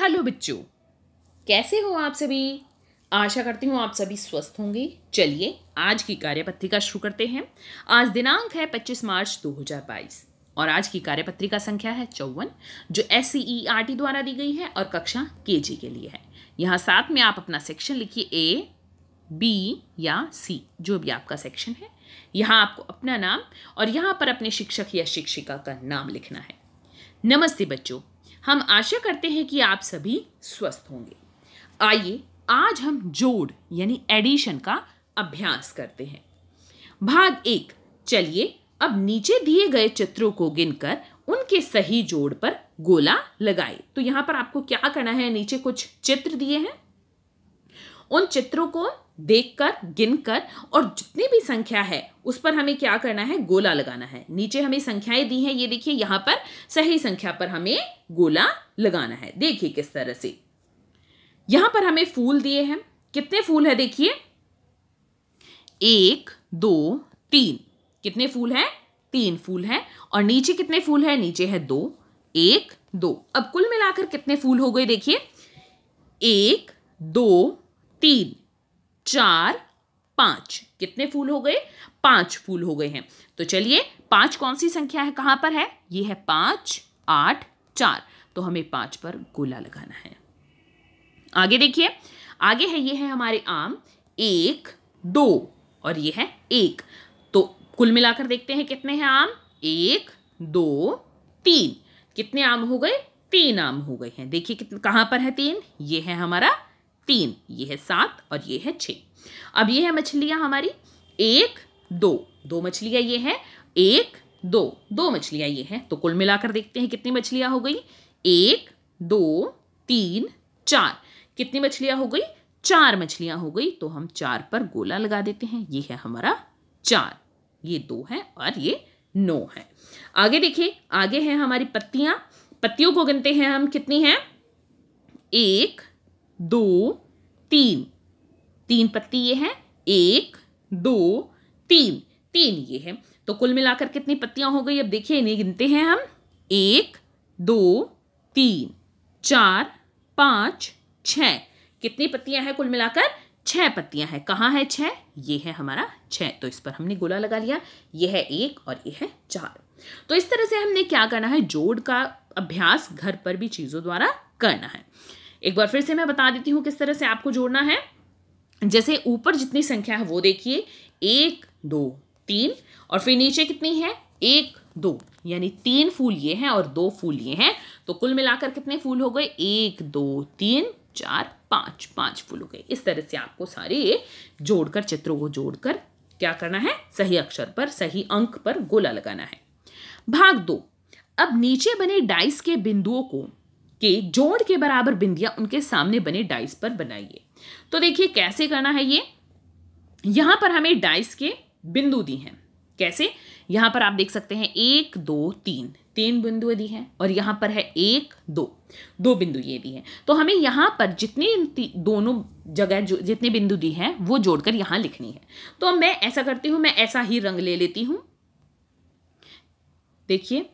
Hello बच्चों, कैसे हो आप सभी। आशा करती हूँ आप सभी स्वस्थ होंगे। चलिए आज की कार्यपत्रिका शुरू करते हैं। आज दिनांक है 25 मार्च 2022 और आज की कार्यपत्रिका संख्या है 54, जो SCERT द्वारा दी गई है और कक्षा KG के लिए है। यहाँ साथ में आप अपना सेक्शन लिखिए, A, B या C, जो भी आपका सेक्शन है। यहाँ आपको अपना नाम और यहाँ पर अपने शिक्षक या शिक्षिका का नाम लिखना है। नमस्ते बच्चों, हम आशा करते हैं कि आप सभी स्वस्थ होंगे। आइए आज हम जोड़ यानी एडिशन का अभ्यास करते हैं। भाग 1। चलिए अब नीचे दिए गए चित्रों को गिनकर उनके सही जोड़ पर गोला लगाएं। तो यहां पर आपको क्या करना है, नीचे कुछ चित्र दिए हैं, उन चित्रों को देखकर गिनकर और जितनी भी संख्या है उस पर हमें क्या करना है, गोला लगाना है। नीचे हमें संख्याएं दी हैं, ये देखिए यहां पर सही संख्या पर हमें गोला लगाना है। देखिए किस तरह से यहां पर हमें फूल दिए हैं। कितने फूल है देखिए, 1 2 3। कितने फूल है, 3 फूल है। और नीचे कितने फूल है, नीचे है 2, 1 2। अब कुल मिलाकर कितने फूल हो गए देखिए, 1 2 3 4 5। कितने फूल हो गए, 5 फूल हो गए हैं। तो चलिए 5 कौन सी संख्या है, कहां पर है, ये है 5 8 4। तो हमें 5 पर गोला लगाना है। आगे देखिए, आगे है, ये है हमारे आम, 1 2 और ये है 1। तो कुल मिलाकर देखते हैं कितने हैं आम, 1 2 3। कितने आम हो गए, 3 आम हो गए हैं। देखिए कितने, कहां पर है 3, ये है हमारा 3, ये है 7 और ये है 6। अब ये है मछलियां हमारी, 1 2 2 मछलियां ये है, 1 2 2 मछलियां ये है। तो कुल मिलाकर देखते हैं कितनी मछलियां हो गई, 1 2 3 4। कितनी मछलियां हो गई, 4 मछलियां हो गई। तो हम 4 पर गोला लगा देते हैं। ये है हमारा 4, ये 2 है और ये 9 है। आगे देखिए, आगे है हमारी पत्तियां। पत्तियों को गिनते हैं हम, कितनी हैं, 1 2 3। 3 पत्ती ये है, 1 2 3 3 ये है। तो कुल मिलाकर कितनी पत्तियां हो गई, अब देखिए इन्हें गिनते हैं हम, 1 2 3 4 5 6। कितनी पत्तियां हैं, कुल मिलाकर 6 पत्तियां हैं। कहां है 6, ये है हमारा 6। तो इस पर हमने गोला लगा लिया। ये है 1 और ये है 4। तो इस तरह से हमने क्या करना है, जोड़ का अभ्यास घर पर भी चीजों द्वारा करना है। एक बार फिर से मैं बता देती हूं किस तरह से आपको जोड़ना है। जैसे ऊपर जितनी संख्या है वो देखिए, 1 2 3 और फिर नीचे कितनी है, 1 2, यानी 3 फूल ये हैं और 2 फूल ये हैं। तो कुल मिलाकर कितने फूल हो गए, 1 2 3 4 5, 5 फूल हो गए। इस तरह से आपको सारे ये जोड़कर, चित्रों को जोड़कर क्या करना है, सही अक्षर पर, सही अंक पर गोला लगाना है। भाग 2। अब नीचे बने डाइस के बिंदुओं को के जोड़ के बराबर बिंदियां उनके सामने बने डाइस पर बनाइए। तो देखिए कैसे करना है ये। यहां पर हमें डाइस के बिंदु दी हैं। कैसे, यहां पर आप देख सकते हैं 1 2 3 3 बिंदु दी हैं और यहां पर है 1 2 2 बिंदु ये दी हैं। तो हमें यहां पर जितने दोनों जगह जो जितने बिंदु दी हैं वो जोड़कर यहां लिखनी है। तो अब मैं ऐसा करती हूं, मैं ऐसा ही रंग ले लेती हूं। देखिए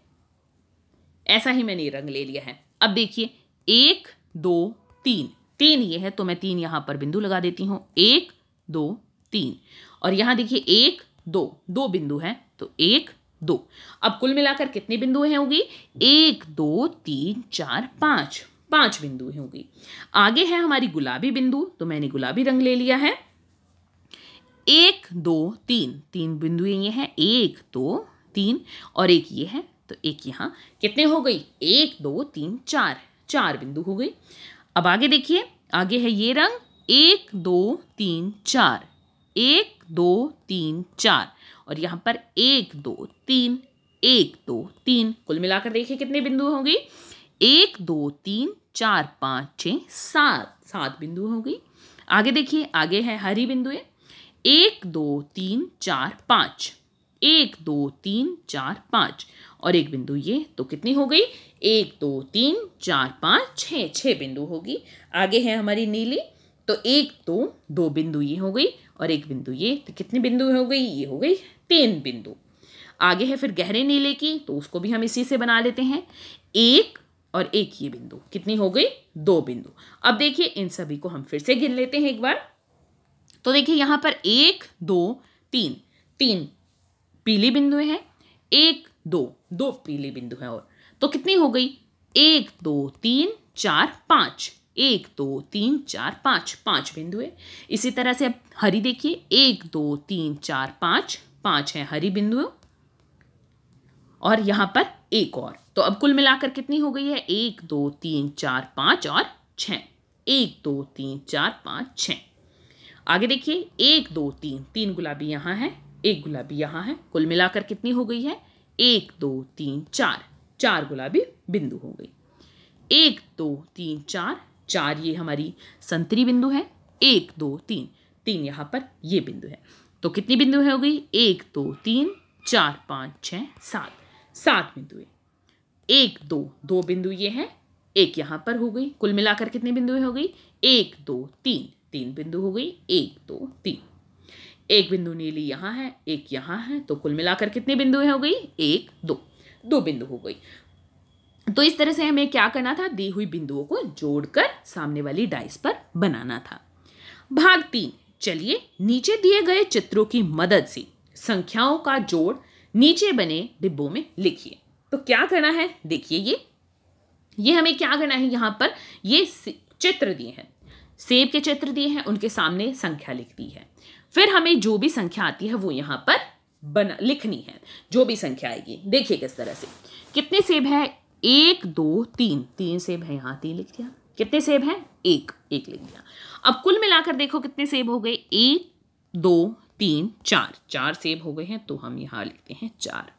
ऐसा ही मैंने रंग ले लिया है। अब देखिए 1 2 3 3 ये है, तो मैं 3 यहां पर बिंदु लगा देती हूं, 1 2 3। और यहां देखिए 1 2 2 बिंदु है, तो 1 2। अब कुल मिलाकर कितने बिंदु हैं होगी, 1 2 3 4 5 5 बिंदु होगी। आगे है हमारी गुलाबी बिंदु, तो मैंने गुलाबी रंग ले लिया है। 1 2 3 3 बिंदु ये है, 1 2 3 और एक ये है, तो एक यहां। कितने हो गई, 1 2 3 4 4 बिंदु हो गई। अब आगे देखिए, आगे है ये रंग, 1 2 3 4 1 2 3 4 और यहां पर 1 2 3 1 2 3। कुल मिलाकर देखिए कितने बिंदु होंगे, 1 2 3 4 5 6 7 7 बिंदु होंगी। आगे देखिए, आगे है हरी बिंदु, 1 2 3 4 5 1 2 3 4 5 और एक बिंदु ये, तो कितनी हो गई, 1 2 3 4 5 6 6 बिंदु होगी। आगे है हमारी नीली, तो 1 2 2 बिंदु ये हो गई और एक बिंदु ये, तो कितनी बिंदु हो गई, ये हो गई 3 बिंदु। आगे है फिर गहरे नीले की, तो उसको भी हम इसी से बना लेते हैं, 1 और एक ये बिंदु, कितनी हो गई? 2 बिंदु। अब देखिए इन सभी को हम फिर से गिन लेते हैं एक बार। तो देखिए यहां पर 1 2 3, 3 पीली बिंदु हैं, 1 2, 2 पीली बिंदु हैं, और तो कितनी हो गई? 1 2 3 4 5, 1 2 3 4 5, 5 बिंदु है। इसी तरह से अब हरी देखिए, 1 2 3 4 5, 5 है हरी बिंदु, और यहां पर एक और। तो अब कुल मिलाकर कितनी हो गई है? 1 2 3 4 5 और 6, 1 2 3 4 5 6। आगे देखिए 1 2 3, 3 गुलाबी यहां है, एक गुलाबी यहां है, कुल मिलाकर कितनी हो गई है? 1 2 3 4, 4 गुलाबी बिंदु हो गई। 1 2 3 4, 4 ये हमारी संतरी बिंदु है, 1 2 3, 3 यहां पर ये बिंदु है। तो कितनी बिंदु हो गई? 1 2 3 4 5 6 7, 7 बिंदु है। 1 2, 2 बिंदु ये है, एक यहां पर हो गई, कुल मिलाकर कितनी बिंदु हो गई? 1 2 3, 3 बिंदु हो गई, 1 2 3। एक बिंदु नीली यहां है, एक यहां है, तो कुल मिलाकर कितनी बिंदु हो गई? 1 2, 2 बिंदु हो गई। तो इस तरह से हमें क्या करना था? दी हुई बिंदुओं को जोड़कर सामने वाली डाइस पर बनाना था। भाग 3, चलिए नीचे दिए गए चित्रों की मदद से संख्याओं का जोड़ नीचे बने डिब्बों में लिखिए। तो क्या करना है? देखिए ये हमें क्या करना है? यहां पर ये चित्र दिए हैं, सेब के चित्र दिए हैं, उनके सामने संख्या लिख दी है। फिर हमें जो भी संख्या आती है वो यहां पर लिखनी है, जो भी संख्या आएगी। देखिए किस तरह से, कितने सेब है? 1 2 3, 3 सेब है, यहां 3 लिख दिया। कितने सेब हैं? 1 लिख दिया। अब कुल मिलाकर देखो कितने सेब हो गए? 1 2 3 4, 4 सेब हो गए हैं, तो हम यहां लिखते हैं 4।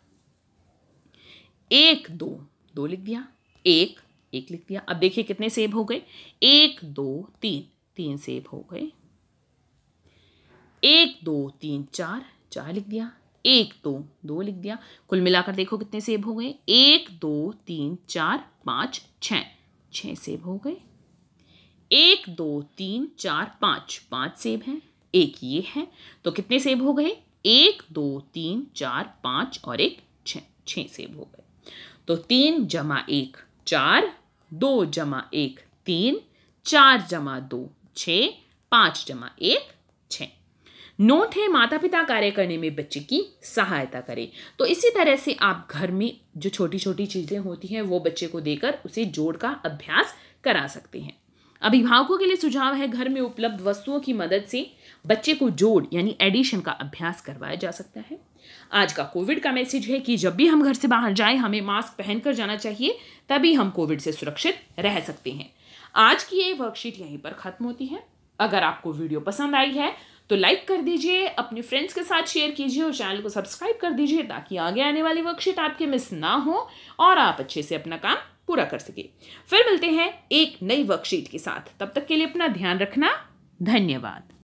1 2, 2 लिख दिया, 1 लिख दिया। अब देखिए कितने सेब हो गए? 1 2 3, 3 सेब हो गए। 1 2 3 4, 4 लिख दिया, 1 2, 2 लिख दिया। कुल मिलाकर देखो कितने सेब हो गए? 1 2 3 4 5 6, 6 सेब हो गए। 1 2 3 4 5, 5 सेब हैं, एक ये है, तो कितने सेब हो गए? 1 2 3 4 5 और एक 6, 6 सेब हो गए। तो 3 जमा 1 4, 2 जमा 1 3, 4 जमा 2 6, 5 जमा 1 6। नोट है, माता पिता कार्य करने में बच्चे की सहायता करें। तो इसी तरह से आप घर में जो छोटी छोटी चीजें होती हैं वो बच्चे को देकर उसे जोड़ का अभ्यास करा सकते हैं। अभिभावकों के लिए सुझाव है, घर में उपलब्ध वस्तुओं की मदद से बच्चे को जोड़ यानी एडिशन का अभ्यास करवाया जा सकता है। आज का कोविड का मैसेज है कि जब भी हम घर से बाहर जाएं हमें मास्क पहनकर जाना चाहिए, तभी हम कोविड से सुरक्षित रह सकते हैं। आज की ये वर्कशीट यहीं पर खत्म होती है। अगर आपको वीडियो पसंद आई है तो लाइक कर दीजिए, अपने फ्रेंड्स के साथ शेयर कीजिए और चैनल को सब्सक्राइब कर दीजिए, ताकि आगे आने वाली वर्कशीट आपके मिस ना हो और आप अच्छे से अपना काम पूरा कर सके। फिर मिलते हैं एक नई वर्कशीट के साथ, तब तक के लिए अपना ध्यान रखना। धन्यवाद।